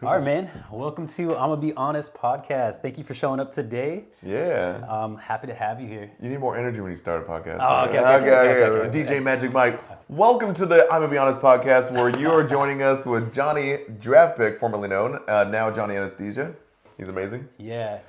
All right, man. Welcome to IMMAbehonest podcast. Thank you for showing up today. Yeah. I'm happy to have you here. You need more energy when you start a podcast. Oh, okay. DJ Magic Mike. Welcome to the IMMAbehonest podcast, where you are joining us with Johnny Draft Pick, formerly known, now Johnny Anesthesia. He's amazing. Yeah.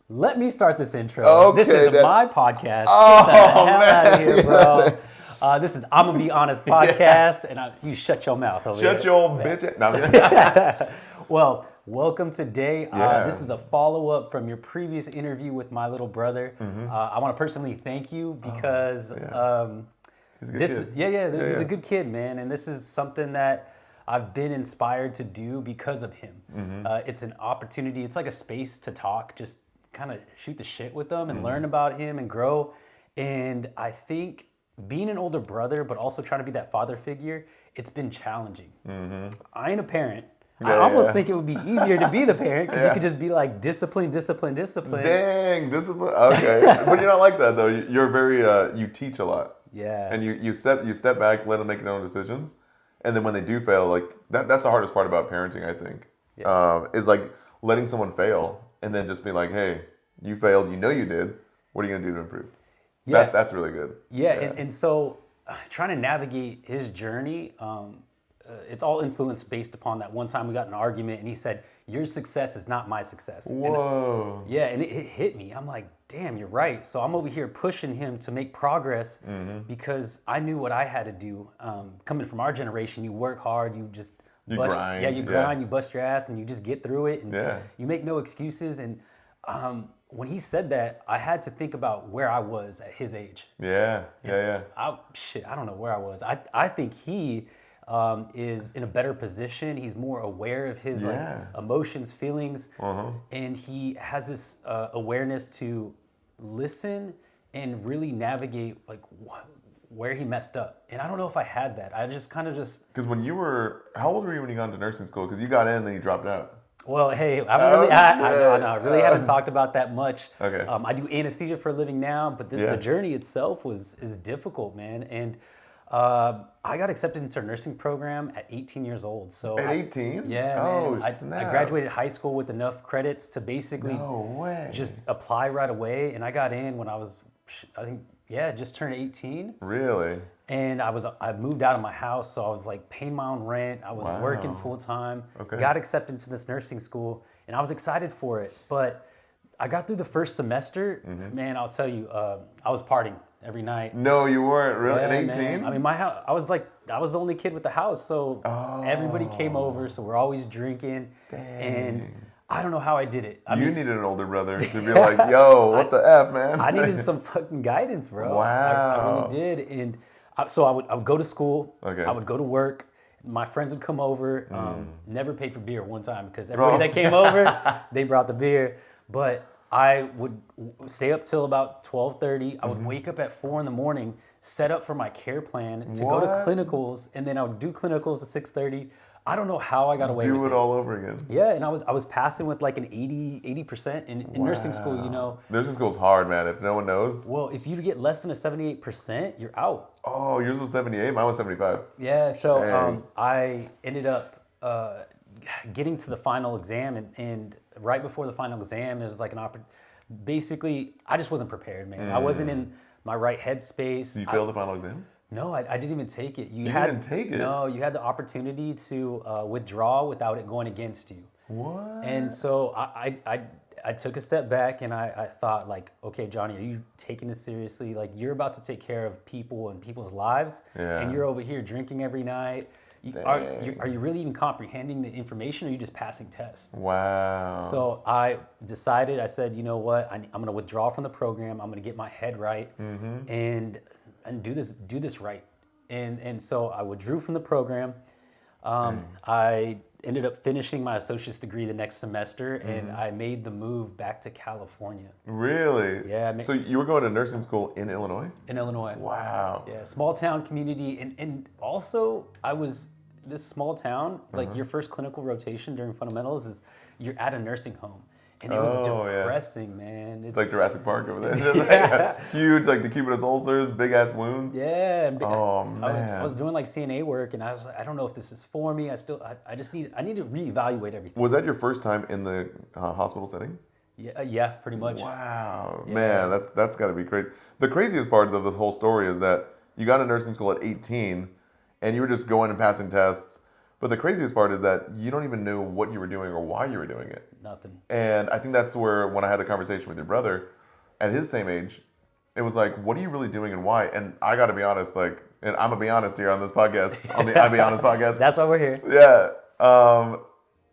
Let me start this intro. Okay, this is my podcast. Oh, Get the hell man. out of here, bro. This is IMMAbehonest podcast, and you shut your mouth over Shut here. your bitch. No, I'm Well, welcome today. Yeah. This is a follow-up from your previous interview with my little brother. I want to personally thank you because He's a good kid. he's a good kid, man. And this is something that I've been inspired to do because of him. It's an opportunity. It's like a space to talk, just kind of shoot the shit with them and learn about him and grow. And I think being an older brother, but also trying to be that father figure, it's been challenging. I ain't a parent. I almost think it would be easier to be the parent because you could just be like discipline. Dang, discipline. Okay. But you're not like that, though. You're very, you teach a lot. Yeah. And you step back, let them make their own decisions. And then when they do fail, like, that's the hardest part about parenting, I think, is like letting someone fail and then just be like, hey, you failed. You know you did. What are you going to do to improve? Yeah. That's really good. Yeah. And so trying to navigate his journey, it's all influenced based upon that one time we got in an argument and he said, your success is not my success. Whoa. And it hit me. I'm like, damn, you're right. So I'm over here pushing him to make progress because I knew what I had to do. Coming from our generation, you work hard, you grind. Yeah, you grind, you bust your ass and you just get through it and you make no excuses. And when he said that, I had to think about where I was at his age. Yeah. I don't know where I was. I think he is in a better position. He's more aware of his emotions, feelings, and he has this awareness to listen and really navigate like where he messed up. And I don't know if I had that. I just kind of Because how old were you when you got into nursing school? Because you got in and then you dropped out. Well, hey, I really haven't talked about that much. Okay. I do anesthesia for a living now, but the journey itself is difficult, man. And I got accepted into a nursing program at 18 years old. So at 18? Yeah, man. I graduated high school with enough credits to basically just apply right away. And I got in when I was, just turned 18. Really? And I moved out of my house, so I was like paying my own rent. I was working full time. Okay. Got accepted into this nursing school, and I was excited for it. But I got through the first semester, man. I'll tell you, I was partying every night. No, you weren't really Yeah, at 18. man. I mean, my house. I was the only kid with the house, so everybody came over. So we're always drinking, and I don't know how I did it. You needed an older brother to be like, yo, what the F, man? I needed some fucking guidance, bro. Wow. I really did, and so I would go to school. Okay. I would go to work. My friends would come over. Never paid for beer one time because everybody that came over, they brought the beer. But I would stay up till about 12:30. I would wake up at 4 in the morning, set up for my care plan to go to clinicals, and then I would do clinicals at 6:30. I don't know how I got away with it. Do it all over again. Yeah, and I was passing with like an 80% in nursing school, you know. Nursing school's hard, man. If no one knows. Well, if you get less than a 78%, you're out. Oh, yours was 78. Mine was 75. Yeah, so I ended up getting to the final exam, and right before the final exam, it was like basically, I just wasn't prepared, man. I wasn't in my right headspace. Did you fail the final exam? No, I didn't even take it. You didn't take it? No, you had the opportunity to withdraw without it going against you. What? And so I took a step back and I thought like, okay, Johnny, are you taking this seriously? Like you're about to take care of people and people's lives, and you're over here drinking every night. Are you really even comprehending the information, or are you just passing tests? Wow. So I decided, I said, you know what, I'm going to withdraw from the program. I'm going to get my head right and do this right. And so I withdrew from the program. I ended up finishing my associate's degree the next semester, and I made the move back to California. Really? Yeah. So you were going to nursing school in Illinois? In Illinois. Wow. Yeah, small town community. And also, this small town, like your first clinical rotation during fundamentals is you're at a nursing home. And it was Oh, yeah. depressing, man. It's like Jurassic Park over there. Just like, huge, like decubitus ulcers, big ass wounds. Yeah. Oh, I man. was doing like CNA work, and I was like, I don't know if this is for me. I need to reevaluate everything. Was that your first time in the hospital setting? Yeah, pretty much. Wow, Yeah. man, that's got to be crazy. The craziest part of this whole story is that you got into nursing school at 18, and you were just going and passing tests. But the craziest part is that you don't even know what you were doing or why you were doing it. Nothing. And I think that's where, when I had a conversation with your brother, at his same age, it was like, what are you really doing and why? And I got to be honest, like, and I'm gonna be honest here on this podcast, on the I Be Honest podcast. That's why we're here. Yeah.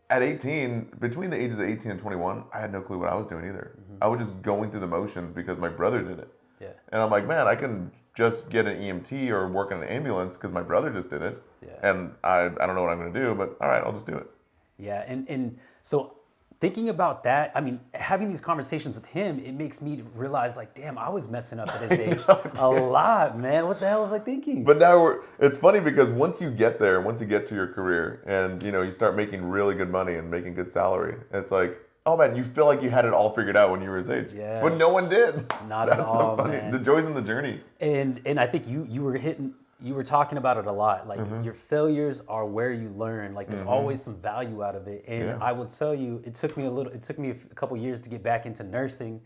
At 18, between the ages of 18 and 21, I had no clue what I was doing either. I was just going through the motions because my brother did it. Yeah. And I'm like, man, I can just get an EMT or work in an ambulance because my brother just did it. Yeah. And I don't know what I'm going to do, but all right, I'll just do it. Yeah, and so thinking about that, I mean, having these conversations with him, it makes me realize, like, damn, I was messing up at his age a lot, man. What the hell was I thinking? But now it's funny because once you get there, once you get to your career and, you know, you start making really good money and making good salary, it's like, oh man, you feel like you had it all figured out when you were his age. Yeah. But no one did. Not at all, the funny, man. the joys in the journey. And I think you were talking about it a lot. Like your failures are where you learn. Like there's always some value out of it. And Yeah. I will tell you, it took me a couple years to get back into nursing.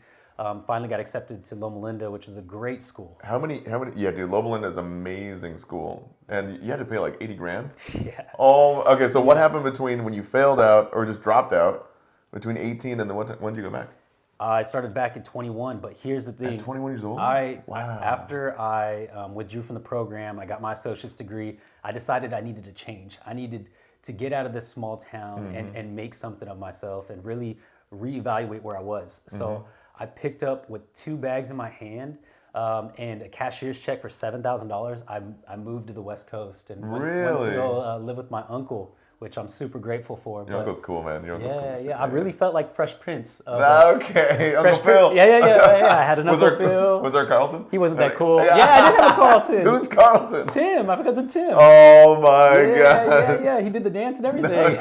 Finally got accepted to Loma Linda, which is a great school. How many, yeah, dude, Loma Linda is an amazing school. And you had to pay like 80 grand? Yeah. Oh, okay, so what happened between when you failed out or just dropped out, between 18 and then when did you go back? I started back at 21, but here's the thing. At 21 years old? Wow. After I withdrew from the program, I got my associate's degree, I decided I needed to change. I needed to get out of this small town and make something of myself and really reevaluate where I was. So I picked up with 2 bags in my hand and a cashier's check for $7,000. I moved to the West Coast and went to go live with my uncle, which I'm super grateful for. Your uncle's cool, man. Your uncle's cool. Yeah. I really felt like Fresh Prince. Okay, Uncle Phil. Yeah. I had an Uncle Phil. Was there Carlton? He wasn't that cool. Yeah, I did have a Carlton. Who's Carlton? Tim, my cousin Tim. Oh my god. Yeah. He did the dance and everything.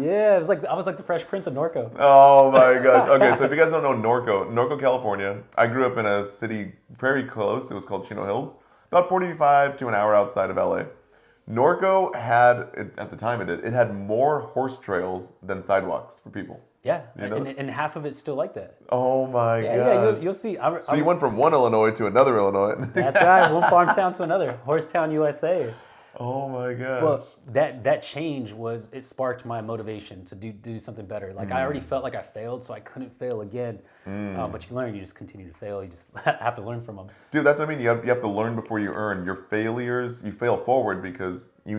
Yeah, it was like I was like the Fresh Prince of Norco. Oh my god. Okay, so if you guys don't know Norco, California, I grew up in a city very close. It was called Chino Hills, about 45 to an hour outside of LA. Norco had, at the time it had more horse trails than sidewalks for people. Yeah, You know? and half of it's still like that. Oh my god. Yeah, you'll see. So you went from one Illinois to another Illinois. That's right, one farm town to another. Horsetown, USA. Oh my gosh. But that change it sparked my motivation to do something better. Like I already felt like I failed, so I couldn't fail again. But you learn, you just continue to fail. You just have to learn from them. Dude, that's what I mean. You have to learn before you earn. Your failures, you fail forward because if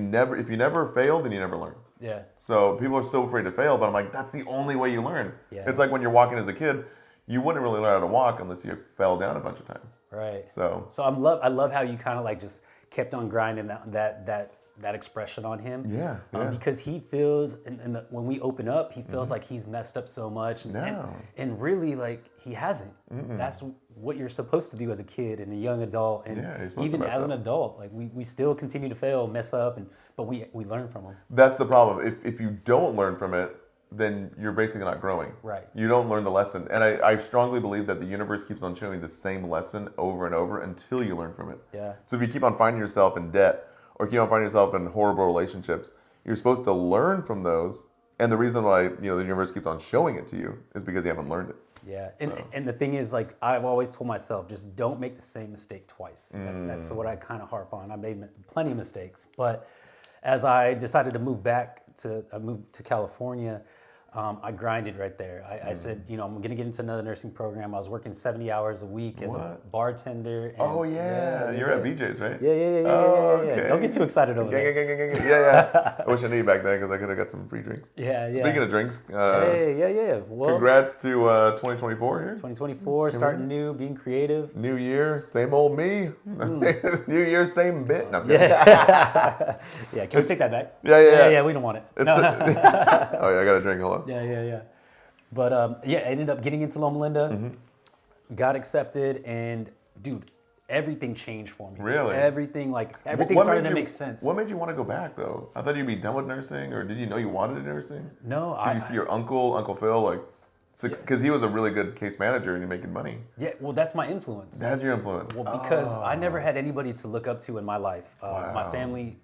you never fail, then you never learn. Yeah. So people are so afraid to fail, but I'm like, that's the only way you learn. Yeah. It's like when you're walking as a kid, you wouldn't really learn how to walk unless you fell down a bunch of times. Right. So I love how you kind of like just kept on grinding that expression on him. Yeah. Because he feels, and when we open up, he feels like he's messed up so much. And really, like, he hasn't. That's what you're supposed to do as a kid and a young adult. And Yeah, you're supposed to even mess as an up. adult, like, we still continue to fail, mess up, but we learn from them. That's the problem. If you don't learn from it, then you're basically not growing. Right. You don't learn the lesson. And I strongly believe that the universe keeps on showing the same lesson over and over until you learn from it. Yeah. So if you keep on finding yourself in debt or keep on finding yourself in horrible relationships, you're supposed to learn from those. And the reason why the universe keeps on showing it to you is because you haven't learned it. Yeah, and the thing is, like, I've always told myself, just don't make the same mistake twice. That's what I kind of harp on. I made plenty of mistakes, but as I decided to move to California, I grinded right there. I said, I'm going to get into another nursing program. I was working 70 hours a week as a bartender. And Oh, yeah. You're at BJ's, right? Yeah. Okay. Don't get too excited over there. Yeah. I wish I knew you back then because I could have got some free drinks. Yeah. Speaking of drinks, Yeah. Well, congrats to 2024 here. 2024, starting new, being creative. New year, same old me. New year, same bit. No, I'm kidding. Yeah, can we take that back? Yeah. We don't want it. Oh yeah, I got a drink. Hold on. Yeah. But I ended up getting into Loma Linda, got accepted, and dude, everything changed for me. Really? Everything started to make sense. What made you want to go back though? I thought you'd be done with nursing, or did you know you wanted nursing? No, Did you see your Uncle Phil, like, Because he was a really good case manager and you're making money. Yeah, well, that's my influence. That's your influence. Well, because I never had anybody to look up to in my life. My family,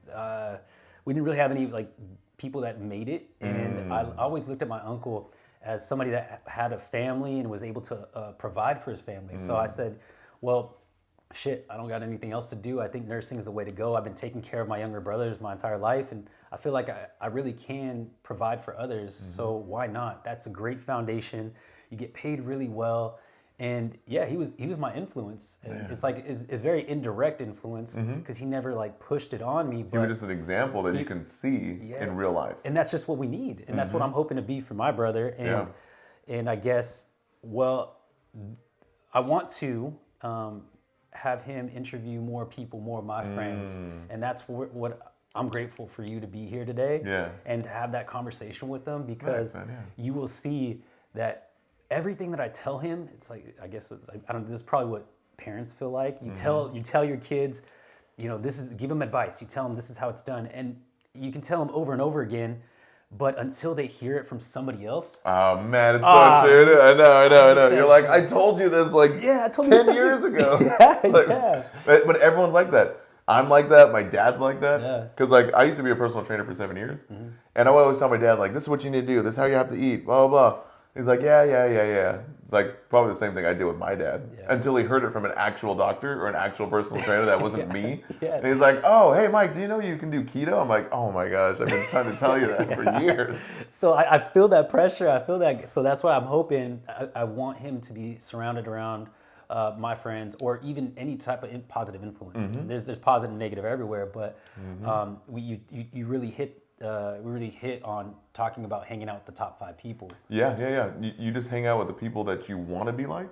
we didn't really have any like people that made it, and I always looked at my uncle as somebody that had a family and was able to provide for his family. So I said, well, shit, I don't got anything else to do. I think nursing is the way to go. I've been taking care of my younger brothers my entire life, and I feel like I really can provide for others. So why not? That's a great foundation. You get paid really well. And yeah, he was my influence. And it's like it's very indirect influence because he never like pushed it on me. But you were just an example that you can see in real life. And that's just what we need. And that's what I'm hoping to be for my brother. And I guess, well, I want to have him interview more people, more of my friends. And that's what I'm grateful for you to be here today. And to have that conversation with them, because you will see that everything that I tell him, it's like, I guess it's like, I don't. This is probably what parents feel like. You tell your kids, you know, give them advice. You tell them this is how it's done, and you can tell them over and over again. But until they hear it from somebody else, oh man, it's so true. I know. You're like, I told you this like I told 10 years ago. But everyone's like that. I'm like that. My dad's like that. Because like I used to be a personal trainer for 7 years, and I would always tell my dad like, this is what you need to do. This is how you have to eat. Blah blah blah. He's like, yeah. It's like probably the same thing I did with my dad until he heard it from an actual doctor or an actual personal trainer that wasn't me. And he's like, oh, hey, Mike, do you know you can do keto? I'm like, oh my gosh, I've been trying to tell you that for years. So I feel that pressure. I feel that. So that's why I'm hoping, I want him to be surrounded around my friends or even any type of positive influence. There's positive and negative everywhere, but you really hit. We really hit on talking about hanging out with the top 5 people. Yeah. You just hang out with the people that you want to be like,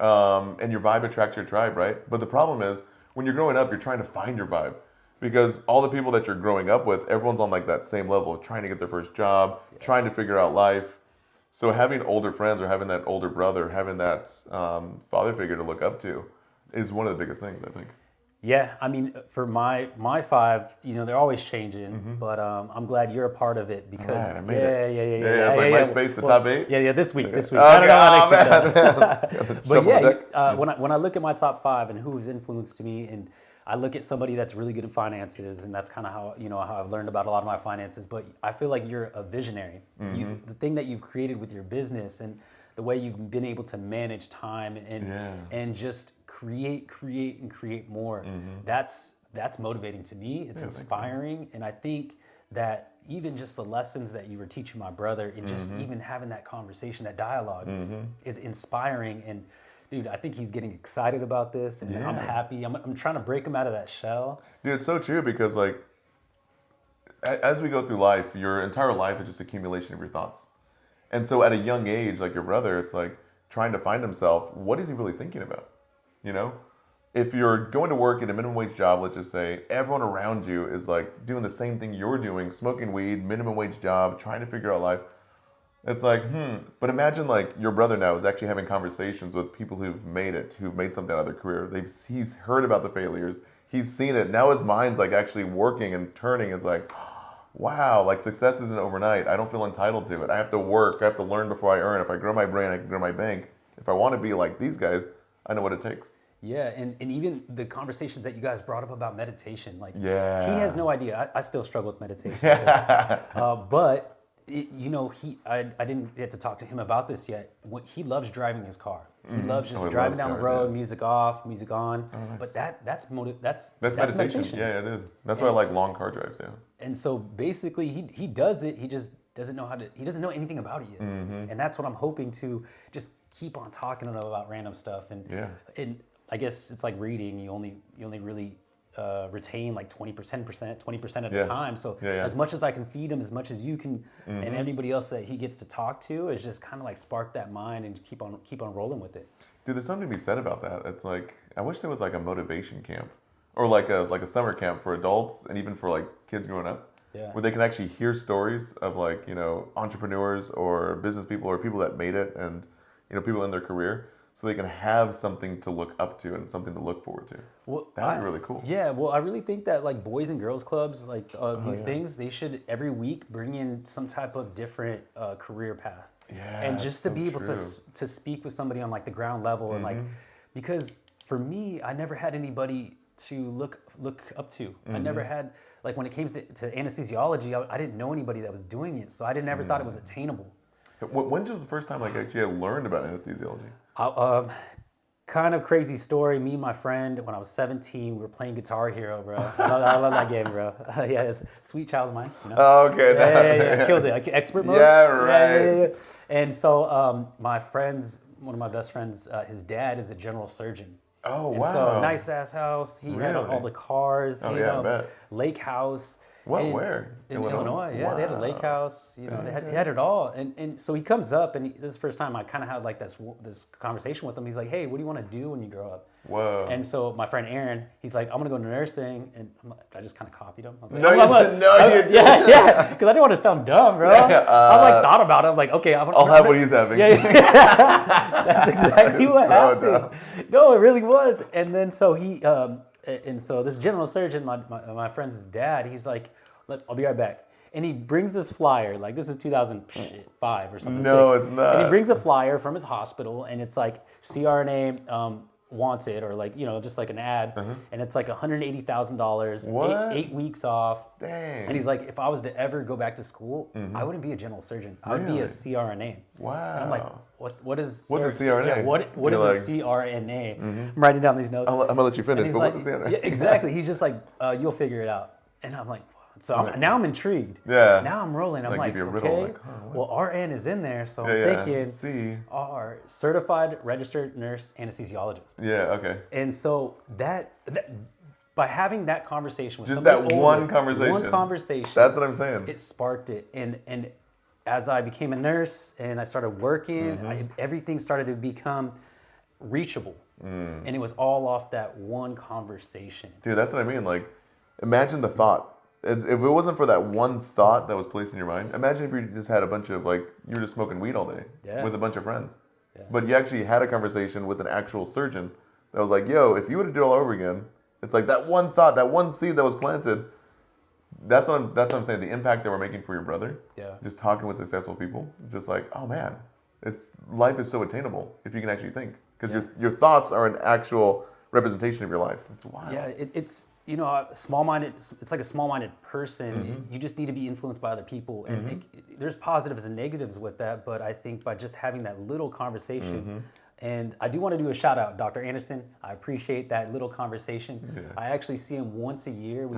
and your vibe attracts your tribe, right? But the problem is, when you're growing up, you're trying to find your vibe, because all the people that you're growing up with, everyone's on like that same level, trying to get their first job, trying to figure out life. So having older friends or having that older brother, having that father figure to look up to, is one of the biggest things, I think. Yeah, I mean, for my 5, you know, they're always changing, but I'm glad you're a part of it because I made it. It's like MySpace, the top 8. Yeah, this week. Okay. I don't know how next week. But yeah, when I look at my top 5 and who's influenced to me, and I look at somebody that's really good in finances, and that's kind of how I've learned about a lot of my finances. But I feel like you're a visionary. The thing that you've created with your business and the way you've been able to manage time and just create more. That's motivating to me. It's inspiring, and I think that even just the lessons that you were teaching my brother, and just even having that conversation, that dialogue, is inspiring. And dude, I think he's getting excited about this, and I'm happy. I'm trying to break him out of that shell. Dude, it's so true, because like as we go through life, your entire life is just accumulation of your thoughts. And so at a young age, like your brother, it's like trying to find himself. What is he really thinking about? You know, if you're going to work at a minimum wage job, let's just say, everyone around you is like doing the same thing you're doing, smoking weed, minimum wage job, trying to figure out life. It's like, But imagine like your brother now is actually having conversations with people who've made it, who've made something out of their career. He's heard about the failures. He's seen it. Now his mind's like actually working and turning. It's like, wow, like success isn't overnight. I don't feel entitled to it. I have to work. I have to learn before I earn. If I grow my brain, I can grow my bank. If I want to be like these guys, I know what it takes. Yeah, and even the conversations that you guys brought up about meditation, like he has no idea. I still struggle with meditation, but I didn't get to talk to him about this yet. He loves driving his car. He loves just driving down the road, music off, music on. Oh, nice. But that's meditation. Yeah, it is. That's why I like long car drives. Yeah. And so basically, he does it. He just doesn't know he doesn't know anything about it yet. And that's what I'm hoping to just keep on talking to him about random stuff. And I guess it's like reading. You only really retain like 20% of the time. So as much as I can feed him, as much as you can, and anybody else that he gets to talk to, is just kind of like spark that mind and keep on rolling with it. Dude, there's something to be said about that. It's like, I wish there was like a motivation camp, or like a summer camp for adults and even for like kids growing up, where they can actually hear stories of like, entrepreneurs or business people or people that made it, and people in their career, so they can have something to look up to and something to look forward to. Well, That'd be really cool. Yeah, well, I really think that like boys and girls clubs, like these things, they should every week bring in some type of different career path. Yeah, and just to so be able true. to speak with somebody on like the ground level and like, because for me, I never had anybody to look up to. I never had, like when it came to anesthesiology, I didn't know anybody that was doing it, so I didn't ever thought it was attainable. When was the first time like actually I learned about anesthesiology? Kind of crazy story. Me and my friend, when I was 17, we were playing Guitar Hero, bro. I love that game, bro. Yeah, it's a sweet child of mine. You know? Oh, okay. Yeah. Killed it. Like expert mode. Yeah, right. Yeah. And so one of my best friends, his dad is a general surgeon. Oh, and wow. so nice ass house. He had all the cars. Oh, yeah, I bet. Lake house. What? Where? In Illinois, yeah. Wow. They had a lake house. You know, they had it all. And so he comes up, and this is the first time I kind of had like this conversation with him. He's like, "Hey, what do you want to do when you grow up?" Whoa. And so my friend Aaron, he's like, "I'm gonna go into nursing," and I just kind of copied him. I was like, No, you didn't. Yeah, because I didn't want to sound dumb, bro. I was like, thought about it. I'm like, okay, I'll have what he's having. Yeah. That's exactly what happened. Dumb. No, it really was. And then so he, and so this general surgeon, my friend's dad, he's like, I'll be right back. And he brings this flyer, like this is 2005 or something. No, it's not. And he brings a flyer from his hospital, and it's like CRNA wanted, or like, you know, just like an ad, and it's like $180,000, 8 weeks off. Dang. And he's like, if I was to ever go back to school, I wouldn't be a general surgeon. I would be a CRNA. Wow. And I'm like, what is what's a CRNA? Yeah, what is a CRNA? I'm writing down these notes. I'm gonna let you finish, And but he's what's a CRNA? Yeah, exactly. He's just like, you'll figure it out. And I'm like, so now I'm intrigued. Yeah. Now I'm rolling. I'm like, give you a okay, riddle, like, well, RN is in there, so I'm thinking R, certified registered nurse anesthesiologist. Yeah, okay. And so that by having that conversation with just somebody that older, one conversation. That's what I'm saying. It sparked it, and as I became a nurse and I started working, everything started to become reachable, and it was all off that one conversation. Dude, that's what I mean. Like, imagine the thought. If it wasn't for that one thought that was placed in your mind, imagine if you just had a bunch of, like, you were just smoking weed all day with a bunch of friends. Yeah. But you actually had a conversation with an actual surgeon that was like, yo, if you were to do it all over again, it's like that one thought, that one seed that was planted. That's what I'm saying. The impact that we're making for your brother. Yeah. Just talking with successful people. Just like, oh man, life is so attainable if you can actually think. Because your thoughts are an actual representation of your life. It's wild. Yeah, it's you know, small-minded. It's like a small-minded person. You just need to be influenced by other people, and there's positives and negatives with that. But I think by just having that little conversation, and I do want to do a shout out, Dr. Anderson. I appreciate that little conversation. Yeah. I actually see him once a year. We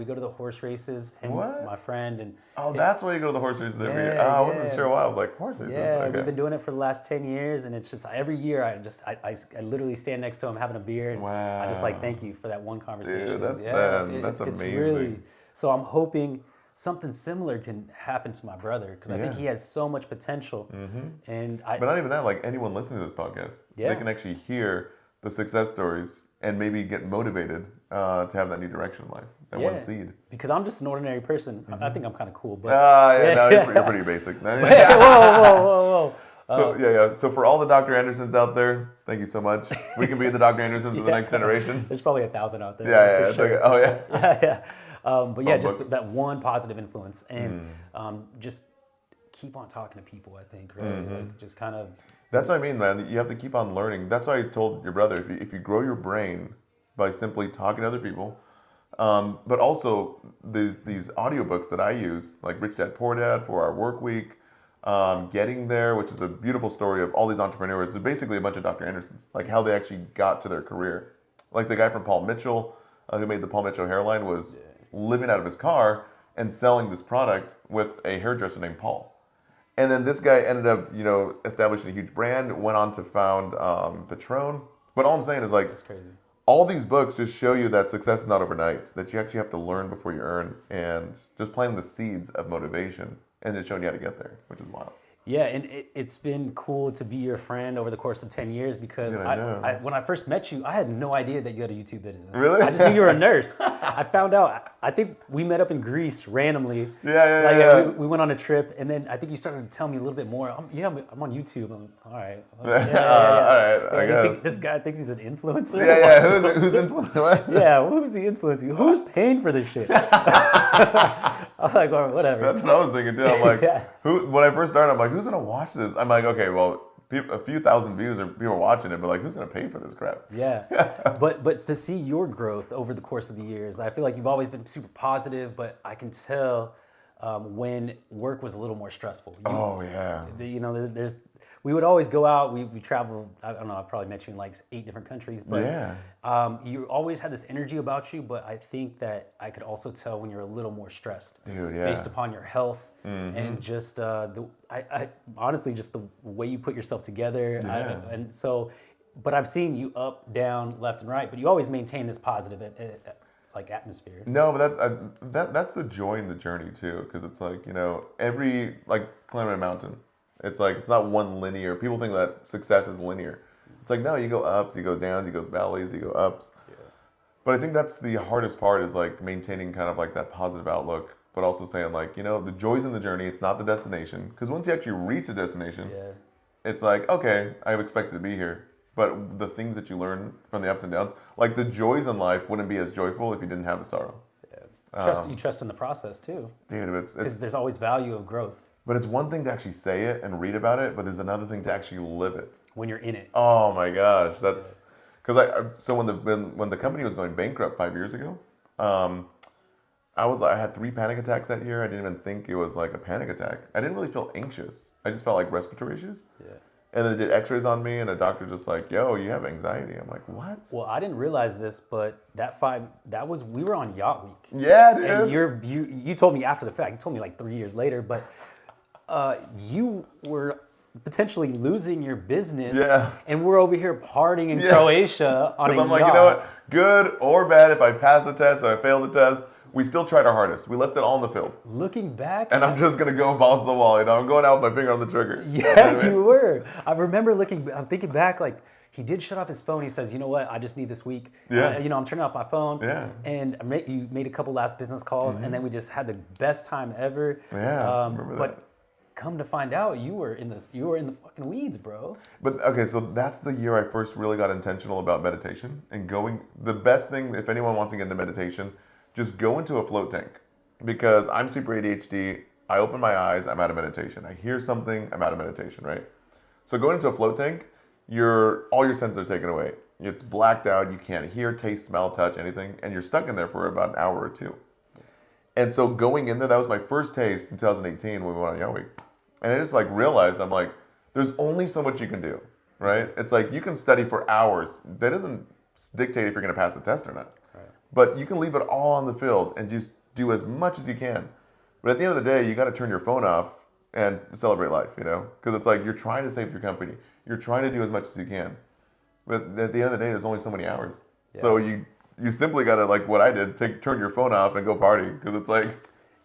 go to the horse races, and my friend. And that's why you go to the horse races every year. I wasn't sure why. I was like, horse races. Yeah, we've been doing it for the last 10 years, and it's just every year I literally stand next to him having a beer, and I just like thank you for that one conversation. Dude, that's amazing. It's really, so I'm hoping something similar can happen to my brother, because I think he has so much potential. But not even that, like anyone listening to this podcast, they can actually hear the success stories and maybe get motivated to have that new direction in life, that one seed. Because I'm just an ordinary person. I think I'm kind of cool. But you're pretty basic. Whoa. So for all the Dr. Andersons out there, thank you so much. We can be the Dr. Andersons of the next generation. There's probably 1,000 out there. Sure. Okay. Oh yeah. But yeah, just that one positive influence, and just keep on talking to people. I think really, like, just kind of. That's what I mean, man. You have to keep on learning. That's why I told your brother, if you grow your brain by simply talking to other people, but also these audiobooks that I use, like Rich Dad Poor Dad, 4-Hour Work Week, Getting There, which is a beautiful story of all these entrepreneurs. It's basically a bunch of Dr. Andersons, like how they actually got to their career. Like the guy from Paul Mitchell, who made the Paul Mitchell hairline, was living out of his car and selling this product with a hairdresser named Paul. And then this guy ended up, establishing a huge brand, went on to found Patron. But all I'm saying is, like, that's crazy. All these books just show you that success is not overnight, that you actually have to learn before you earn, and just planting the seeds of motivation and just showing you how to get there, which is wild. Yeah, and it's been cool to be your friend over the course of 10 years because Dude, I know. when I first met you, I had no idea that you had a YouTube business. Really? I just knew you were a nurse. I found out, I think we met up in Greece randomly. Yeah. We went on a trip, and then I think you started to tell me a little bit more. I'm on YouTube. I'm, all right. All right, I guess. This guy thinks he's an influencer? Yeah. Who's influencing? Yeah, who's the influencer? Who's paying for this shit? I'm like, well, whatever. That's what I was thinking too. I'm like, when I first started, I'm like, who's gonna watch this? I'm like, okay, well, a few thousand views or people are watching it, but like, who's gonna pay for this crap? Yeah, but to see your growth over the course of the years, I feel like you've always been super positive, but I can tell when work was a little more stressful. There's we would always go out. We traveled. I don't know. I probably met you in like 8 different countries, but you always had this energy about you. But I think that I could also tell when you're a little more stressed, based upon your health and just I honestly just the way you put yourself together. And so, but I've seen you up, down, left, and right. But you always maintain this positive like atmosphere. No, but that's the joy in the journey too, because it's like every like climbing a mountain. It's like, it's not one linear. People think that success is linear. It's like, no, you go ups, you go downs, you go valleys, you go ups. Yeah. But I think that's the hardest part is like maintaining kind of like that positive outlook, but also saying like, the joy's in the journey. It's not the destination. Because once you actually reach the destination, it's like, okay, I've expected to be here. But the things that you learn from the ups and downs, like the joys in life wouldn't be as joyful if you didn't have the sorrow. Yeah. You trust in the process too. Dude, because there's always value of growth. But it's one thing to actually say it and read about it, but there's another thing to actually live it. When you're in it. Oh my gosh, that's because so when the company was going bankrupt 5 years ago, I had 3 panic attacks that year. I didn't even think it was like a panic attack. I didn't really feel anxious. I just felt like respiratory issues. Yeah. And then they did X-rays on me, and the doctor just like, "Yo, you have anxiety." I'm like, "What?" Well, I didn't realize this, but we were on Yacht Week. Yeah, dude. And you told me after the fact. You told me like 3 years later, but. You were potentially losing your business, and we're over here partying in Croatia on a yacht. I'm like, you know what? Good or bad, if I pass the test or I fail the test, we still tried our hardest. We left it all in the field. Looking back, and I'm just gonna go balls to the wall. I'm going out with my finger on the trigger. Yeah, you were. I remember I'm thinking back, like he did shut off his phone. He says, "You know what? I just need this week. I'm turning off my phone." Yeah. And you made a couple last business calls, and then we just had the best time ever. Yeah. Remember that. But come to find out, you were in the fucking weeds, bro. But okay, so that's the year I first really got intentional about meditation and going. The best thing, if anyone wants to get into meditation, just go into a float tank, because I'm super ADHD. I open my eyes, I'm out of meditation. I hear something, I'm out of meditation, right? So going into a float tank, all your senses are taken away. It's blacked out. You can't hear, taste, smell, touch, anything, and you're stuck in there for about an hour or 2. And so going in there, that was my first taste in 2018 when we went on Yacht Week. And I just like realized, I'm like, there's only so much you can do, right? It's like you can study for hours. That doesn't dictate if you're going to pass the test or not. Right. But you can leave it all on the field and just do as much as you can. But at the end of the day, you got to turn your phone off and celebrate life, Because it's like you're trying to save your company. You're trying to do as much as you can. But at the end of the day, there's only so many hours. Yeah. So you simply got to, like what I did, turn your phone off and go party. Because it's like,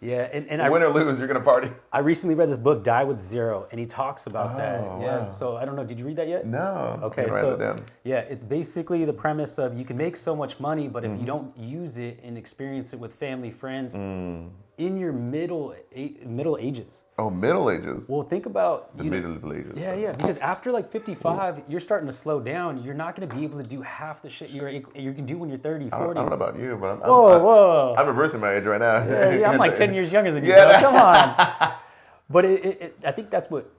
win or lose, you're going to party. I recently read this book, Die With Zero, and he talks about that. Yeah. Wow. So I don't know, did you read that yet? No. Okay, write that down. Yeah, it's basically the premise of you can make so much money, but if you don't use it and experience it with family, friends, in your middle ages. Oh, middle ages. Well, think about the middle ages. Yeah, because after like 55, you're starting to slow down. You're not going to be able to do half the shit you can do when you're 30, 40. I don't know about you, but I'm reversing my age right now. Yeah, I'm like 10 years younger than you. Yeah, come on. But I think that's what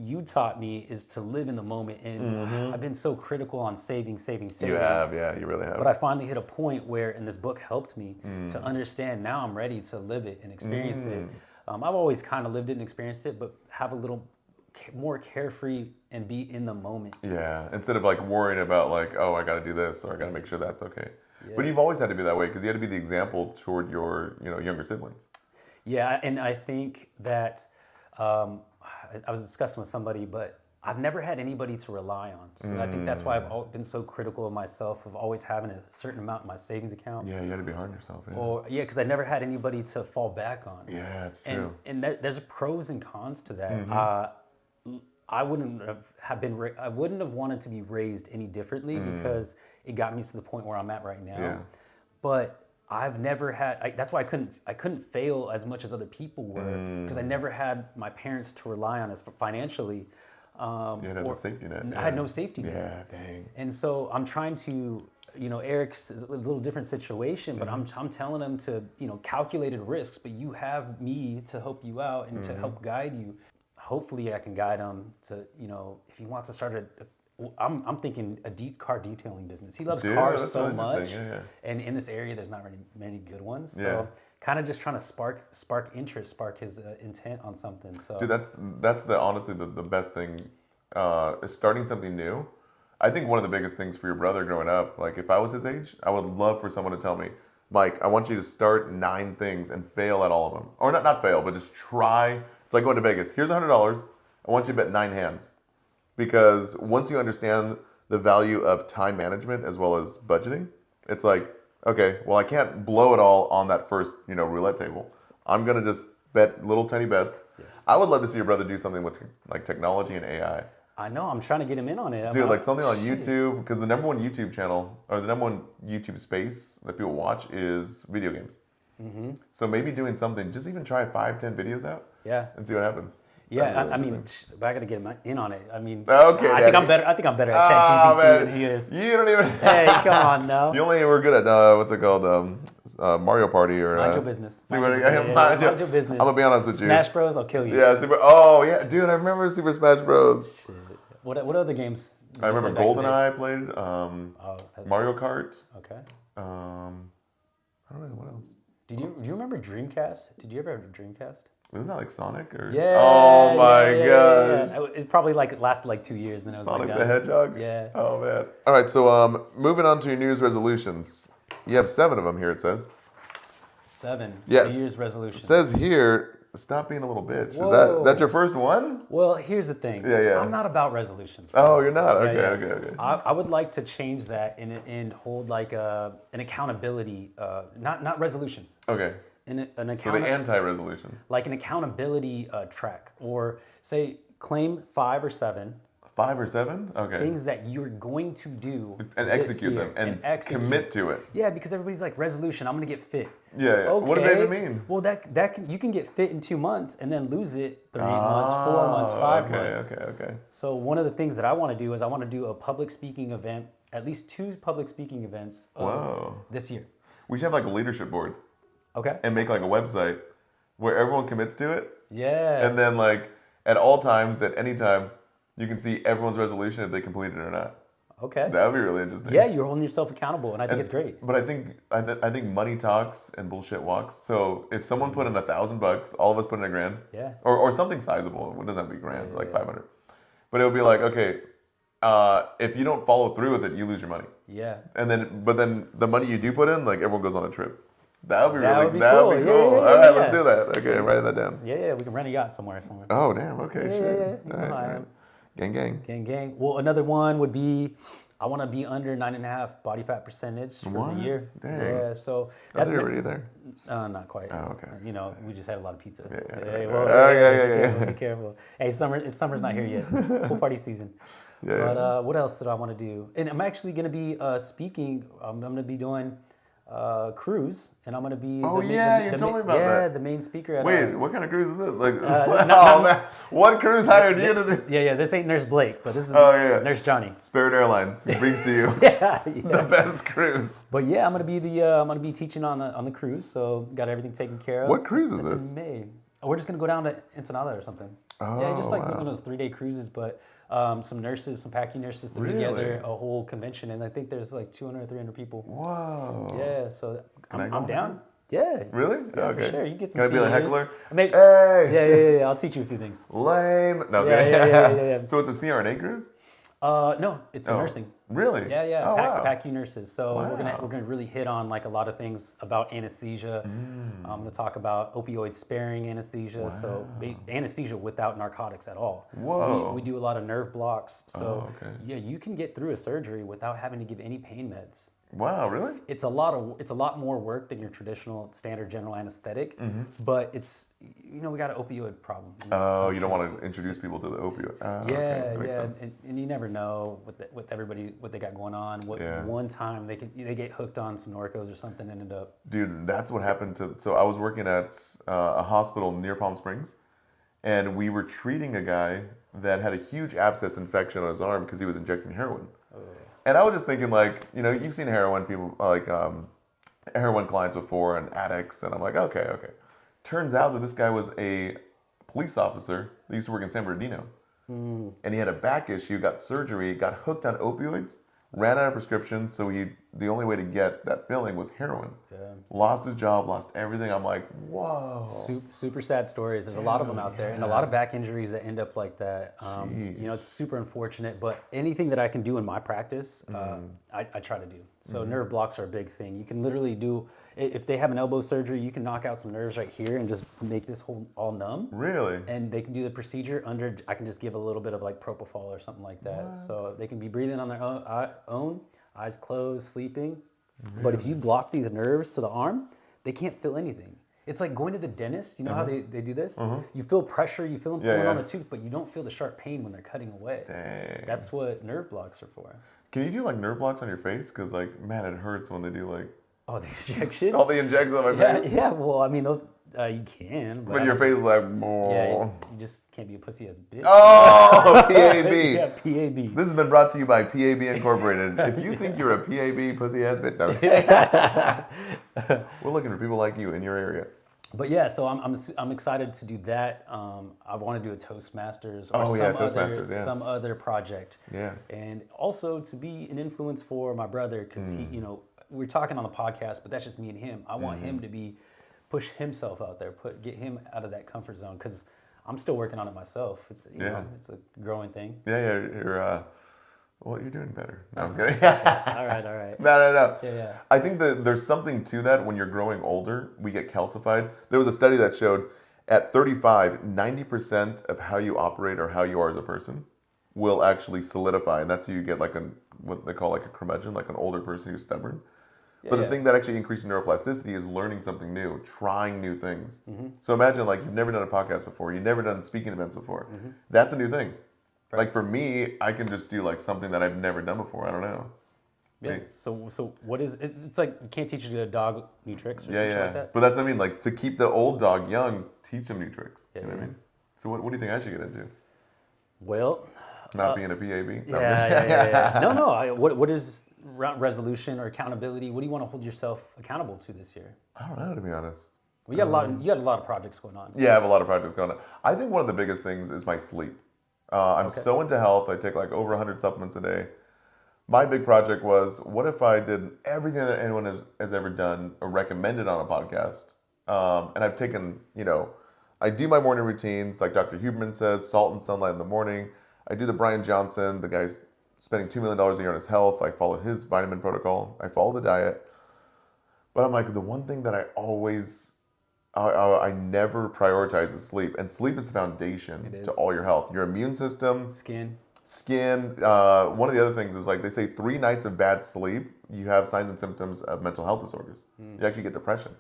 you taught me, is to live in the moment. And I've been so critical on saving. You have, you really have. But I finally hit a point where, and this book helped me to understand, now I'm ready to live it and experience it. I've always kind of lived it and experienced it, but have a little more carefree and be in the moment. Yeah, instead of like worrying about like, oh, I got to do this or I got to make sure that's okay. Yeah. But you've always had to be that way, because you had to be the example toward your younger siblings. Yeah, and I think that I was discussing with somebody, but I've never had anybody to rely on. So I think that's why I've been so critical of myself, of always having a certain amount in my savings account. Yeah, you had to be hard on yourself. Yeah. Because I never had anybody to fall back on. Yeah, it's true. And there's pros and cons to that. I wouldn't I wouldn't have wanted to be raised any differently because it got me to the point where I'm at right now. Yeah. But I've never had. That's why I couldn't fail as much as other people were because I never had my parents to rely on us financially. You had the safety net. I had no safety net. Yeah, dang. And so I'm trying to, Eric's is a little different situation, but I'm telling him to, calculated risks, but you have me to help you out and to help guide you. Hopefully I can guide him to, if he wants to start I'm thinking a car detailing business. He loves cars so much. And in this area, there's not really many good ones. So kind of just trying to spark interest, spark his intent on something. So dude, that's honestly the best thing is starting something new. I think one of the biggest things for your brother growing up, like if I was his age, I would love for someone to tell me, Mike, I want you to start 9 things and fail at all of them. Or not fail, but just try. It's like going to Vegas. Here's $100. I want you to bet 9 hands. Because once you understand the value of time management as well as budgeting, it's like, okay, well, I can't blow it all on that first, roulette table. I'm going to just bet little tiny bets. Yeah. I would love to see your brother do something with like technology and AI. I know, I'm trying to get him in on it. Dude, like something on YouTube, because the number one YouTube channel, or the number one YouTube space that people watch is video games. Mm-hmm. So maybe doing something, just even try 5-10 videos out. Yeah. And see what happens. Yeah, I mean, but I got to get him in on it. I mean, okay, I think I'm better at ChatGPT than he is. You don't even. Hey, come on, no. You only were good at what's it called, Mario Party or. Mind your business. Mind your business. I'm gonna be honest with you. Smash Bros, I'll kill you. Yeah, Oh yeah, dude, I remember Super Smash Bros. Shit. What other games? I remember GoldenEye I played. Mario Kart. Okay. I don't know what else. Do you remember Dreamcast? Did you ever have a Dreamcast? Isn't that like Sonic or? Yeah. Oh my god. Yeah. It probably lasted like 2 years, then it was Sonic like the Hedgehog. Yeah. Oh man. All right, so moving on to your New Year's resolutions. You have 7 of them here. It says. 7. Yes. New Year's resolutions. It says here. Stop being a little bitch. Whoa. Is that's your first one? Well, here's the thing. Yeah. I'm not about resolutions. Oh, you're not? Okay. I would like to change that and hold like an accountability, not resolutions. Okay. So the anti-resolution. Like an accountability track, or say claim 5 or 7. 5 or 7? Okay. Things that you're going to do and execute them and commit to it. Yeah, because everybody's like resolution. I'm gonna get fit. Yeah. Okay. What does that even mean? Well, you can get fit in 2 months and then lose it 3 months, 4 months, 5 months. Okay. So one of the things that I want to do is I want to do a public speaking event, at least 2 public speaking events this year. We should have like a leadership board. Okay. And make like a website where everyone commits to it. Yeah. And then like at all times, at any time, you can see everyone's resolution if they complete it or not. Okay. That would be really interesting. Yeah, you're holding yourself accountable, and I think it's great. But I think money talks and bullshit walks. So if someone put in $1,000, all of us put in $1,000. Yeah. Or something sizable. It doesn't have to be grand, like 500. But it would be like, okay, if you don't follow through with it, you lose your money. Yeah. But then the money you do put in, like everyone goes on a trip. That would be cool. cool. Yeah, all right, let's do that. Okay, I'm writing that down. Yeah, we can rent a yacht somewhere. Oh, damn. Okay, shit. Yeah. All right. Gang. Well, another one would be I want to be under 9.5 body fat percentage for the year. Dang. Yeah, so that's already there. Not quite. Oh, okay. We just had a lot of pizza. Yeah. Be careful. Hey, summer's not here yet. Pool party season. Yeah. But what else did I want to do? And I'm actually going to be speaking. I'm going to be doing cruise, and I'm going to be. You told me about that. Yeah, the main speaker. At, Wait, what kind of cruise is this? Like, man, what cruise hired you to this? Yeah. This ain't Nurse Blake, but this is Nurse Johnny. Spirit Airlines brings to you the best cruise. But yeah, I'm gonna be teaching on the cruise, so got everything taken care of. What cruise is this? In May. We're just gonna go down to Ensenada or something. Oh, yeah, just like one of those 3-day cruises, but some nurses, some PACU nurses threw together a whole convention, and I think there's like 200 or 300 people. Whoa. Yeah, so I'm down. Cruise? Yeah. Really? Yeah, okay. For sure. You get some. Can I be a heckler? Hey. Yeah. I'll teach you a few things. Lame. No. Yeah. So it's a CRNA cruise? No, it's a nursing. Really? Yeah. Oh, wow. PACU nurses. So we're gonna really hit on like a lot of things about anesthesia. I'm gonna talk about opioid sparing anesthesia. Wow. So anesthesia without narcotics at all. Whoa. We do a lot of nerve blocks. So yeah, you can get through a surgery without having to give any pain meds. Wow, really? It's a lot more work than your traditional standard general anesthetic, but it's we got an opioid problem. Oh, you don't want to introduce people to the opioid. Okay, that makes sense. And you never know with everybody what they got going on. One time they get hooked on some Norcos or something and end up. Dude, that's what happened to. So I was working at a hospital near Palm Springs, and we were treating a guy that had a huge abscess infection on his arm because he was injecting heroin. Oh. And I was just thinking, like, you've seen heroin people, like heroin clients before and addicts, and I'm like, okay. Turns out that this guy was a police officer that used to work in San Bernardino. And he had a back issue, got surgery, got hooked on opioids, ran out of prescriptions, so the only way to get that filling was heroin. Damn. Lost his job, lost everything. I'm like, whoa. Super sad stories. There's a lot of them out there, and a lot of back injuries that end up like that. It's super unfortunate, but anything that I can do in my practice, I try to do. So nerve blocks are a big thing. You can literally do, if they have an elbow surgery, you can knock out some nerves right here and just make this whole all numb. Really? And they can do the procedure I can just give a little bit of like propofol or something like that. What? So they can be breathing on their own, eyes closed, sleeping. Really? But if you block these nerves to the arm, they can't feel anything. It's like going to the dentist. You know how they do this? You feel pressure, you feel them pulling on the tooth, but you don't feel the sharp pain when they're cutting away. Dang. That's what nerve blocks are for. Can you do like nerve blocks on your face? Because like, man, it hurts when they do like... Oh, the injections? All the injections on my face? Yeah, well, I mean, those, you can. But your face is like... Oh. Yeah, you just can't be a pussy ass bitch. Oh, PAB. Yeah, PAB. This has been brought to you by PAB Incorporated. If you think you're a PAB pussy ass bitch, we're looking for people like you in your area. But yeah, so I'm excited to do that. I want to do a Toastmasters or some other project. Yeah. And also to be an influence for my brother, because he, we're talking on the podcast, but that's just me and him. I want him to push himself out there, get him out of that comfort zone, because I'm still working on it myself. It's it's a growing thing. Yeah, you're doing better. No, I'm kidding. All right. No. Yeah. I think that there's something to that. When you're growing older, we get calcified. There was a study that showed at 35, 90% of how you operate or how you are as a person will actually solidify, and that's how you get like what they call like a curmudgeon, like an older person who's stubborn. But the thing that actually increases neuroplasticity is learning something new, trying new things. So imagine like you've never done a podcast before, you've never done speaking events before. That's a new thing. Right. Like for me, I can just do like something that I've never done before. I don't know. Yeah. So what is it's like you can't teach a dog new tricks or something like that. But that's what I mean. Like to keep the old dog young, teach them new tricks. You know what I mean? So what do you think I should get into? Well, not being a PAB. Yeah. No. What is resolution or accountability? What do you want to hold yourself accountable to this year? I don't know, to be honest. Well, you got a lot of projects going on. Yeah, I have a lot of projects going on. I think one of the biggest things is my sleep. I'm so into health. I take like over 100 supplements a day. My big project was, what if I did everything that anyone has ever done or recommended on a podcast? And I've taken, I do my morning routines, like Dr. Huberman says, salt and sunlight in the morning. I do the Brian Johnson, the guy's spending $2 million a year on his health. I follow his vitamin protocol. I follow the diet. But I'm like, the one thing that I never prioritize is sleep. And sleep is the foundation to all your health. Your immune system. Skin. One of the other things is like they say 3 nights of bad sleep, you have signs and symptoms of mental health disorders. You actually get depression.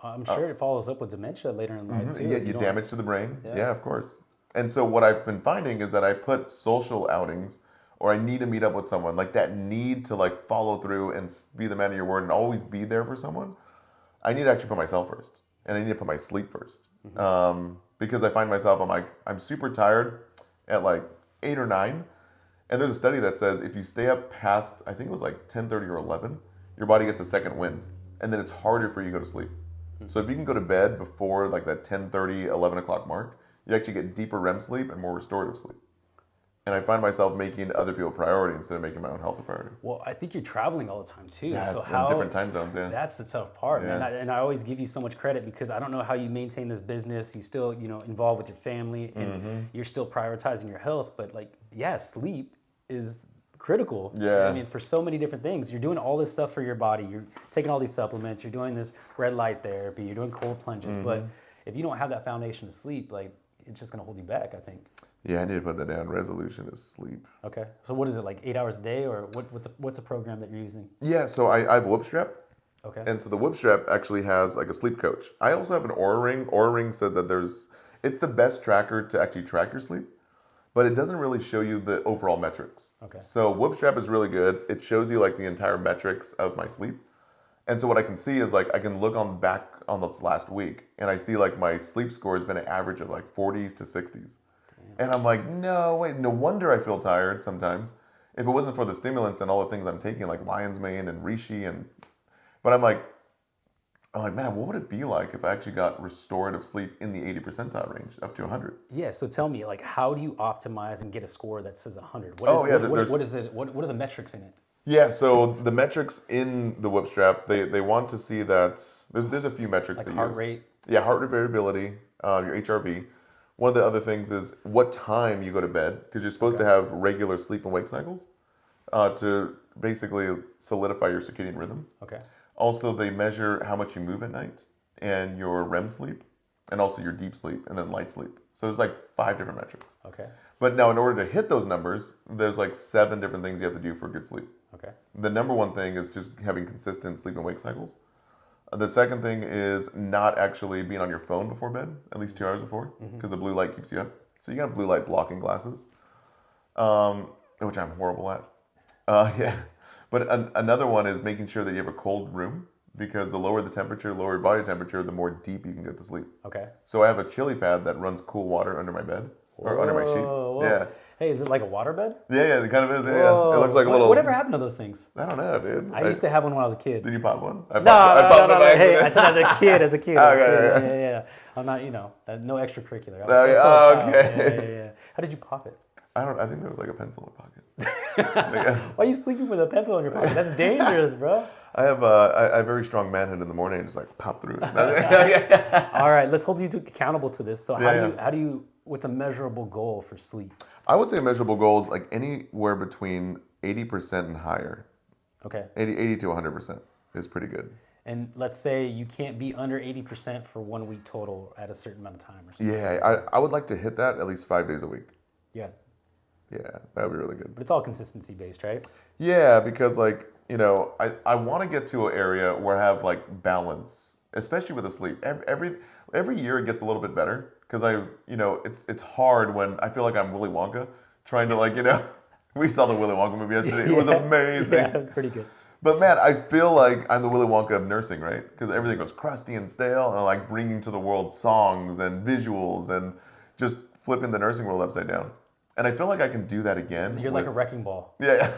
I'm sure it follows up with dementia later in life too. Yeah, you damage to the brain. Yeah, of course. And so what I've been finding is that I put social outings, or I need to meet up with someone, like that need to like follow through and be the man of your word and always be there for someone. I need to actually put myself first, and I need to put my sleep first. Because I find myself, I'm super tired at like 8 or 9. And there's a study that says if you stay up past, I think it was like 10:30 or 11, your body gets a second wind. And then it's harder for you to go to sleep. So if you can go to bed before like that 10:30, 11 o'clock mark, you actually get deeper REM sleep and more restorative sleep. And I find myself making other people a priority instead of making my own health a priority. Well, I think you're traveling all the time too. Yeah, so in different time zones, yeah. That's the tough part, man. And I always give you so much credit because I don't know how you maintain this business. You still, involved with your family and you're still prioritizing your health. But sleep is critical. Yeah. I mean, for so many different things. You're doing all this stuff for your body. You're taking all these supplements. You're doing this red light therapy. You're doing cold plunges. But if you don't have that foundation to sleep, it's just going to hold you back, I think. Yeah, I need to put that down. Resolution is sleep. Okay. So what is it, like 8 hours a day, or what's the program that you're using? Yeah, so I have Whoop Strap. Okay. And so the Whoop Strap actually has like a sleep coach. I also have an Aura Ring. Aura Ring said that it's the best tracker to actually track your sleep, but it doesn't really show you the overall metrics. Okay. So Whoop Strap is really good. It shows you like the entire metrics of my sleep. And so what I can see is like I can look back on this last week and I see like my sleep score has been an average of like 40s to 60s. Damn. And I'm like, no, wait, no wonder I feel tired sometimes. If it wasn't for the stimulants and all the things I'm taking like lion's mane and reishi but I'm like, man, what would it be like if I actually got restorative sleep in the 80 percentile range up to 100? Yeah, so tell me, like, how do you optimize and get a score that says 100? What is it? What are the metrics in it? Yeah, so the metrics in the Whoop Strap, they want to see that there's a few metrics like they heart use. rate? Yeah, heart rate variability, your HRV. One of the other things is what time you go to bed, because you're supposed to have regular sleep and wake cycles to basically solidify your circadian rhythm. Okay. Also, they measure how much you move at night and your REM sleep and also your deep sleep and then light sleep. So there's like 5 different metrics. Okay. But now in order to hit those numbers, there's like 7 different things you have to do for good sleep. Okay. The number one thing is just having consistent sleep and wake cycles. The second thing is not actually being on your phone before bed, at least 2 hours before, because the blue light keeps you up. So you got blue light blocking glasses, which I'm horrible at. Yeah. But another one is making sure that you have a cold room, because the lower the temperature, lower your body temperature, the more deep you can get to sleep. Okay. So I have a chili pad that runs cool water under my bed or under my sheets. Whoa. Yeah. Hey, is it like a waterbed? Yeah, it kind of is. Yeah. It looks like a little. Whatever happened to those things? I don't know, dude. I used to have one when I was a kid. Did you pop one? No. Hey, I said as a kid. Okay, Yeah. I'm not, no extracurricular. Okay. Yeah. How did you pop it? I think there was like a pencil in my pocket. Why are you sleeping with a pencil in your pocket? That's dangerous, bro. I have a very strong manhood in the morning and just like pop through it. All right, let's hold you accountable to this. So how do you what's a measurable goal for sleep? I would say measurable goals like anywhere between 80% and higher. Okay. 80 to 100% is pretty good. And let's say you can't be under 80% for 1 week total at a certain amount of time or something. Yeah, I would like to hit that at least 5 days a week. Yeah. Yeah, that would be really good. But it's all consistency based, right? Yeah, because like, I want to get to an area where I have like balance, especially with the sleep. Every year it gets a little bit better because it's hard when I feel like I'm Willy Wonka trying to we saw the Willy Wonka movie yesterday. It was amazing. Yeah, it was pretty good. But man, I feel like I'm the Willy Wonka of nursing, right? Because everything was crusty and stale, and like bringing to the world songs and visuals and just flipping the nursing world upside down. And I feel like I can do that again. You're like a wrecking ball. Yeah.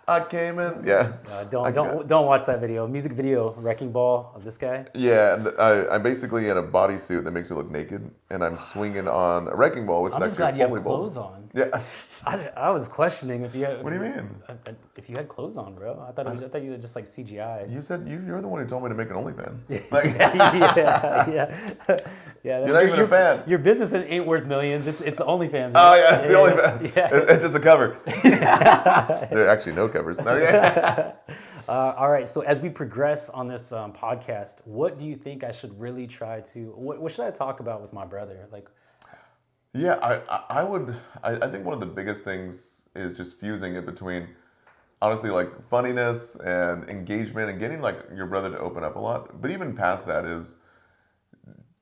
I came in. Yeah. Don't watch that video. Music video, wrecking ball of this guy. Yeah, and I'm basically in a bodysuit that makes me look naked, and I'm swinging on a wrecking ball, which I'm is just actually glad a you have Foley clothes ball. on. Yeah. I was questioning if you had. What do you mean? If you had clothes on, bro. I thought you were just like CGI. You said you're the one who told me to make an OnlyFans. Yeah. You're not even a fan. Your business ain't worth millions. It's the OnlyFans. Oh yeah, it's the OnlyFans. Yeah. It's just a cover. There are actually no covers. All right. So as we progress on this podcast, what do you think I should really try to? What should I talk about with my brother? Like. Yeah, I think one of the biggest things is just fusing it between, honestly, like funniness and engagement and getting like your brother to open up a lot. But even past that is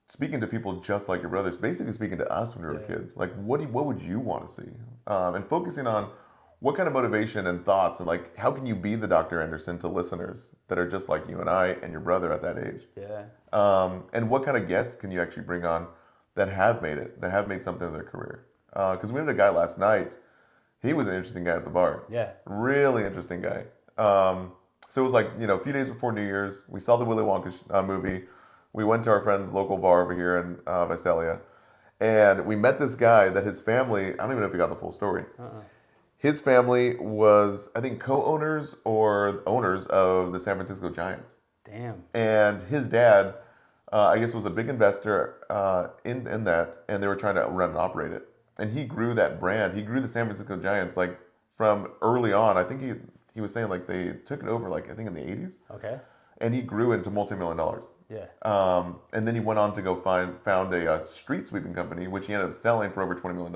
speaking to people just like your brothers, basically speaking to us when we were kids. Like, what would you want to see? And focusing on what kind of motivation and thoughts and like how can you be the Dr. Anderson to listeners that are just like you and I and your brother at that age? Yeah. And what kind of guests can you actually bring on that have made it, that have made something of their career? Because we had a guy last night. He was an interesting guy at the bar. Yeah. Really interesting guy. So it was like, a few days before New Year's, we saw the Willy Wonka movie. We went to our friend's local bar over here in Visalia. And we met this guy that his family, I don't even know if he got the full story. His family was, I think, co-owners or owners of the San Francisco Giants. Damn. And his dad, I guess, was a big investor in that, and they were trying to run and operate it. And he grew that brand. He grew the San Francisco Giants like from early on. I think he was saying like they took it over like I think in the 80s. Okay. And he grew into multi-million dollars. Yeah. And then he went on to go found a street sweeping company, which he ended up selling for over $20 million.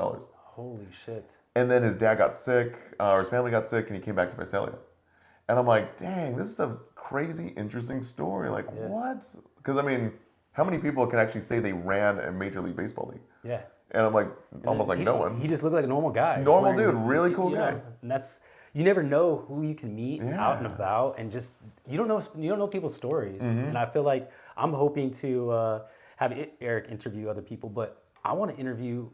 Holy shit. And then his dad got sick, or his family got sick, and he came back to Visalia. And I'm like, dang, this is a crazy, interesting story. Like, what? Because, I mean, how many people can actually say they ran a Major League Baseball league? Yeah. And I'm like, almost like no one. He just looked like a normal guy. Normal dude, really cool guy. And that's, you never know who you can meet out and about, and just, you don't know people's stories. And I feel like I'm hoping to have Eric interview other people, but I want to interview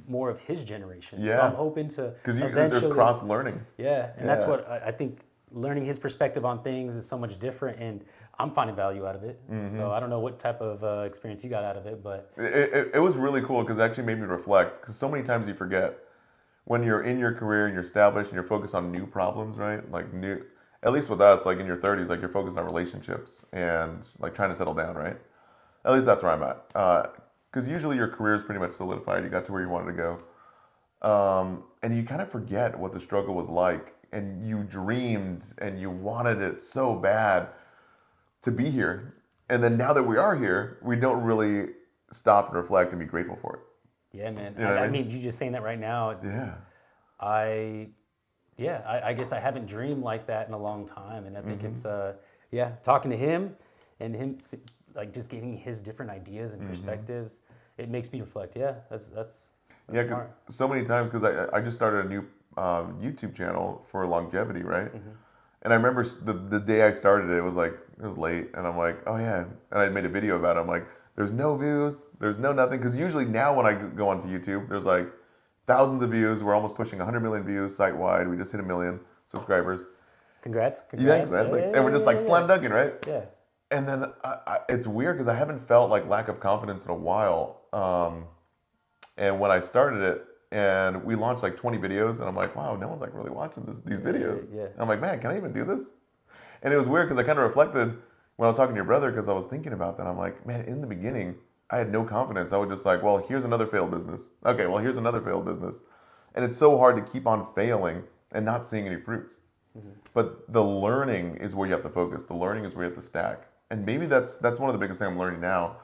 more of his generation. Yeah. So I'm hoping to because there's cross learning. Yeah, and that's what I think. Learning his perspective on things is so much different, and I'm finding value out of it. So I don't know what type of experience you got out of it, but it was really cool because it actually made me reflect. Because so many times you forget when you're in your career and you're established and you're focused on new problems, right? Like new, at least with us, like in your 30s, like you're focused on relationships and like trying to settle down, right? At least that's where I'm at. Because usually your career is pretty much solidified. You got to where you wanted to go, and you kind of forget what the struggle was like. And you dreamed and you wanted it so bad to be here. And then now that we are here, we don't really stop and reflect and be grateful for it. Yeah, man. You know I mean, you just saying that right now. Yeah. I guess I haven't dreamed like that in a long time. And I think it's, talking to him and him, like, just getting his different ideas and perspectives, it makes me reflect. Yeah, that's smart. So many times, because I just started a new YouTube channel for longevity, right? And I remember the day I started it was late, and I'm like, oh yeah, and I made a video about it. I'm like, there's no views, there's no nothing, because usually now when I go onto YouTube, there's like thousands of views. We're almost pushing 100 million views site wide. We just hit 1 million subscribers. Congrats. Thanks, man. And we're just like slam dunking, right? Yeah. And then it's weird because I haven't felt like lack of confidence in a while. And when I started it, and we launched like 20 videos, and I'm like, wow, no one's like really watching these videos. Yeah. And I'm like, man, can I even do this? And it was weird because I kind of reflected when I was talking to your brother, because I was thinking about that. I'm like, man, in the beginning, I had no confidence. I was just like, well, here's another failed business. Okay, well, here's another failed business. And it's so hard to keep on failing and not seeing any fruits. But the learning is where you have to focus. The learning is where you have to stack. And maybe that's one of the biggest things I'm learning now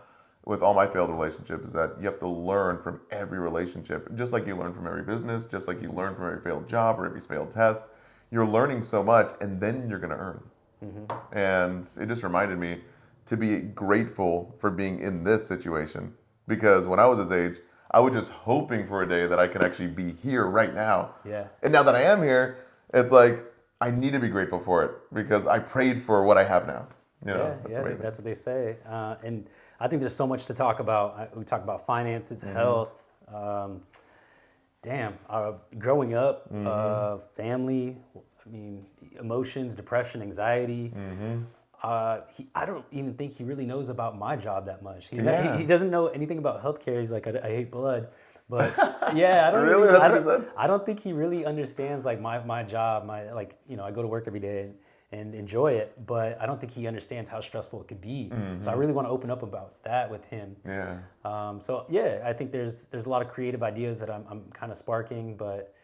with all my failed relationships, is that you have to learn from every relationship, just like you learn from every business, just like you learn from every failed job or every failed test. You're learning so much, and then you're going to earn. And it just reminded me to be grateful for being in this situation, because when I was his age, I was just hoping for a day that I could actually be here right now. Yeah. And now that I am here, it's like I need to be grateful for it, because I prayed for what I have now. You know, that's amazing. That's what they say. And I think there's so much to talk about. We talk about finances, health, growing up, family, I mean, emotions, depression, anxiety. I don't even think he really knows about my job that much. He doesn't know anything about healthcare. He's like, I hate blood. But yeah, I don't Really? really, That's what he said? I don't think he really understands like my job. I go to work every day and enjoy it, but I don't think he understands how stressful it could be. So I really want to open up about that with him. Yeah. I think there's a lot of creative ideas that I'm kind of sparking, but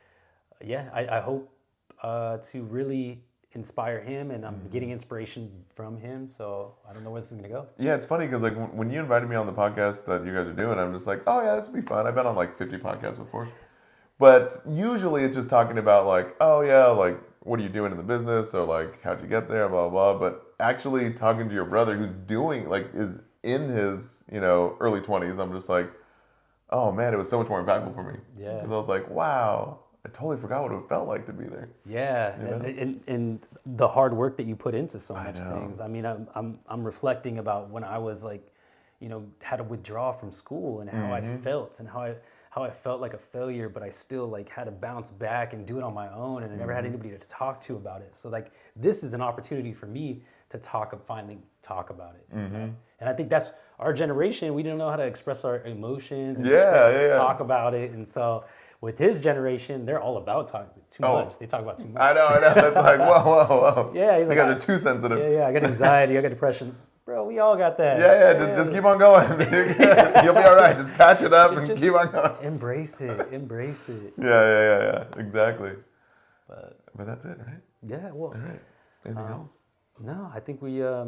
I hope to really inspire him, and I'm getting inspiration from him. So I don't know where this is gonna go. Yeah, it's funny because like when you invited me on the podcast that you guys are doing, I'm just like, oh yeah, this will be fun. I've been on like 50 podcasts before, but usually it's just talking about like, oh yeah, like what are you doing in the business, or like how'd you get there, blah blah. But actually talking to your brother who's doing like is in his early 20s, I'm just like, oh man, it was so much more impactful for me. Yeah. Because I was like, wow, I totally forgot what it felt like to be there. Yeah, and the hard work that you put into so much things. I mean, I'm reflecting about when I was like, had to withdraw from school, and how I felt, and how I felt like a failure, but I still like had to bounce back and do it on my own, and I never had anybody to talk to about it. So like, this is an opportunity for me to finally talk about it. And I think that's our generation. We didn't know how to express our emotions and talk about it, and so. With his generation, they're all about talking too much. They talk about too much. I know. It's like, whoa. Yeah, he's you guys are too sensitive. Yeah, I got anxiety, I got depression. Bro, we all got that. Just keep on going. You'll be all right. Just patch it up and keep on going. Embrace it. Yeah, exactly. But that's it, right? Yeah, well. All right. Anything else? No, I think we, I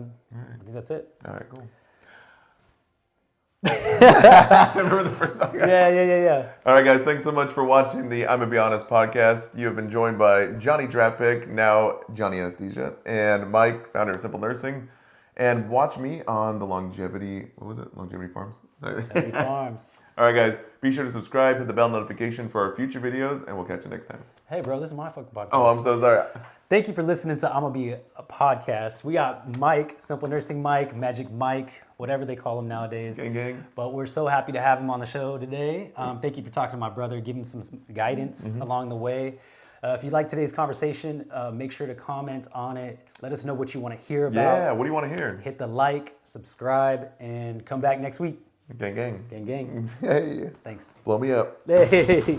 think that's it. All right, cool. Remember the first podcast? Yeah. All right, guys. Thanks so much for watching the I'm Gonna Be Honest podcast. You have been joined by Johnny Draft Pick, now Johnny Anesthesia, and Mike, founder of Simple Nursing. And watch me on the Longevity Farms. Longevity Farms. All right, guys. Be sure to subscribe, hit the bell notification for our future videos, and we'll catch you next time. Hey, bro, this is my fucking podcast. Oh, I'm so sorry. Thank you for listening to I'm Gonna Be a Podcast. We got Mike, Simple Nursing Mike, Magic Mike, whatever they call him nowadays. Gang. But we're so happy to have him on the show today. Thank you for talking to my brother, giving him some guidance along the way. If you like today's conversation, make sure to comment on it. Let us know what you want to hear about. Yeah, what do you want to hear? Hit the like, subscribe, and come back next week. Gang. Gang. Hey. Thanks. Blow me up. Hey.